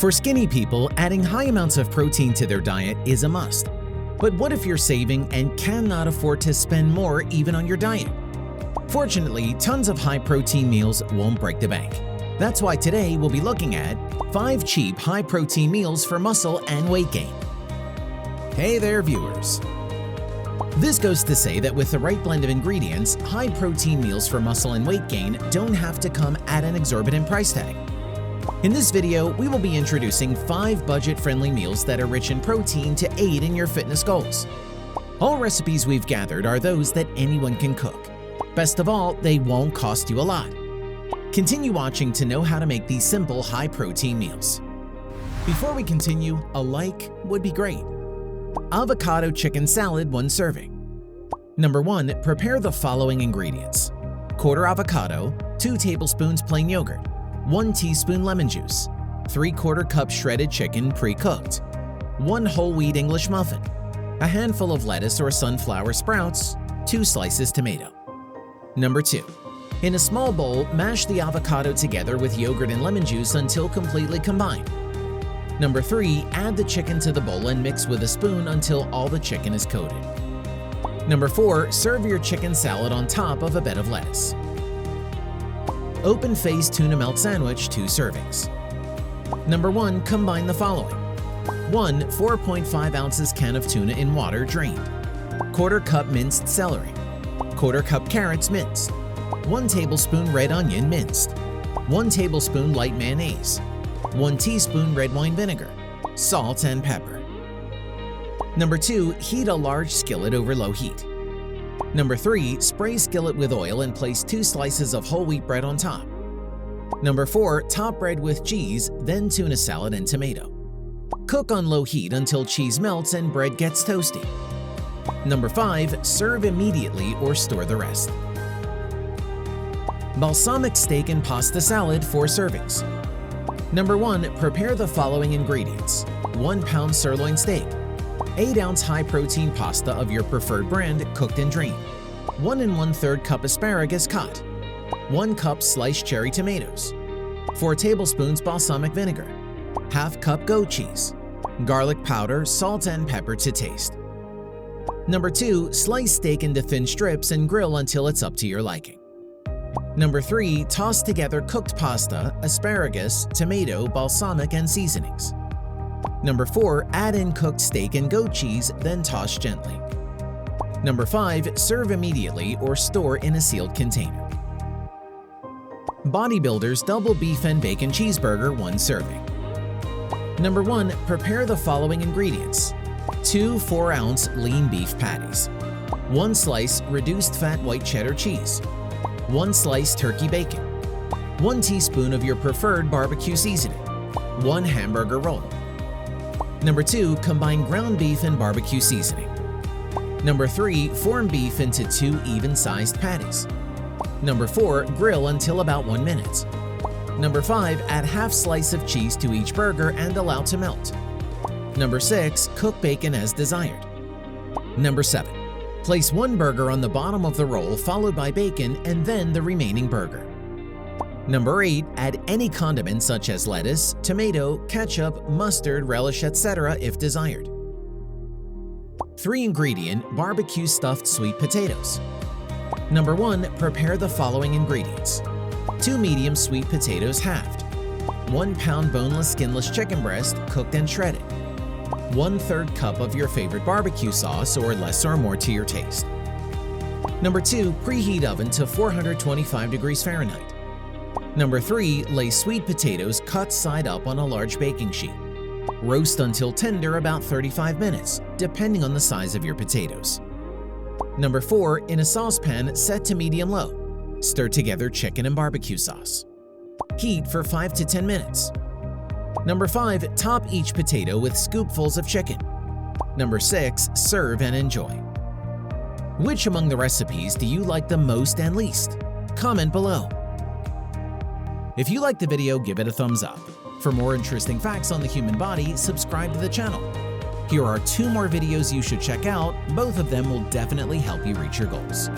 For skinny people, adding high amounts of protein to their diet is a must. But what if you're saving and cannot afford to spend more even on your diet? Fortunately, tons of high-protein meals won't break the bank. That's why today we'll be looking at 5 cheap high-protein meals for muscle and weight gain. Hey there, viewers! This goes to say that with the right blend of ingredients, high-protein meals for muscle and weight gain don't have to come at an exorbitant price tag. In this video, we will be introducing 5 budget-friendly meals that are rich in protein to aid in your fitness goals. All recipes we've gathered are those that anyone can cook. Best of all, they won't cost you a lot. Continue watching to know how to make these simple high-protein meals. Before we continue, a like would be great. Avocado Chicken Salad 1 serving. Number 1. Prepare the following ingredients: quarter avocado, 2 tablespoons plain yogurt, 1 teaspoon lemon juice, 3/4 cup shredded chicken pre-cooked, 1 whole wheat English muffin, a handful of lettuce or sunflower sprouts, 2 slices tomato. Number 2. In a small bowl, mash the avocado together with yogurt and lemon juice until completely combined. Number 3. Add the chicken to the bowl and mix with a spoon until all the chicken is coated. Number 4. Serve your chicken salad on top of a bed of lettuce. Open-face tuna melt sandwich 2 servings. Number 1. Combine the following: 1 4.5 ounces can of tuna in water drained, 1/4 cup minced celery, 1/4 cup carrots minced, 1 tablespoon red onion minced, 1 tablespoon light mayonnaise, 1 teaspoon red wine vinegar, salt and pepper. Number 2. Heat a large skillet over low heat. Number 3. Spray skillet with oil and place 2 slices of whole wheat bread on top. Number 4. Top bread with cheese, then tuna salad and tomato. Cook on low heat until cheese melts and bread gets toasty. Number 5. Serve immediately or store the rest. Balsamic steak and pasta salad 4 servings. Number 1. Prepare the following ingredients: 1 pound sirloin steak, 8-ounce high-protein pasta of your preferred brand cooked and drained, 1 1/3 cup asparagus cut, 1 cup sliced cherry tomatoes, 4 tablespoons balsamic vinegar, ½ cup goat cheese, garlic powder, salt and pepper to taste. Number 2. Slice steak into thin strips and grill until it's up to your liking. Number 3. Toss together cooked pasta, asparagus, tomato, balsamic, and seasonings. Number 4. Add in cooked steak and goat cheese, then toss gently. Number 5. Serve immediately or store in a sealed container. Bodybuilders double beef and bacon cheeseburger 1 serving. Number 1. Prepare the following ingredients: 2 4-ounce lean beef patties, 1 slice reduced fat white cheddar cheese, 1 slice turkey bacon, 1 teaspoon of your preferred barbecue seasoning, 1 hamburger roll. Number 2. Combine ground beef and barbecue seasoning. Number 3. Form beef into 2 even-sized patties. Number 4. Grill until about 1 minute. Number 5. Add ½ slice of cheese to each burger and allow to melt. Number 6. Cook bacon as desired. Number 7. Place 1 burger on the bottom of the roll followed by bacon and then the remaining burger. Number 8. Add any condiments such as lettuce, tomato, ketchup, mustard, relish, etc. if desired. 3-ingredient barbecue stuffed sweet potatoes. Number 1. Prepare the following ingredients: 2 medium sweet potatoes halved, 1 pound boneless skinless chicken breast cooked and shredded, 1/3 cup of your favorite barbecue sauce or less or more to your taste. Number 2. Preheat oven to 425 degrees Fahrenheit. Number 3. Lay sweet potatoes cut side up on a large baking sheet. Roast until tender about 35 minutes, depending on the size of your potatoes. Number 4. In a saucepan set to medium-low, stir together chicken and barbecue sauce. Heat for 5 to 10 minutes. Number 5. Top each potato with scoopfuls of chicken. Number 6. Serve and enjoy. Which among the recipes do you like the most and least? Comment below. If you liked the video, give it a thumbs up. For more interesting facts on the human body, subscribe to the channel. Here are 2 more videos you should check out. Both of them will definitely help you reach your goals.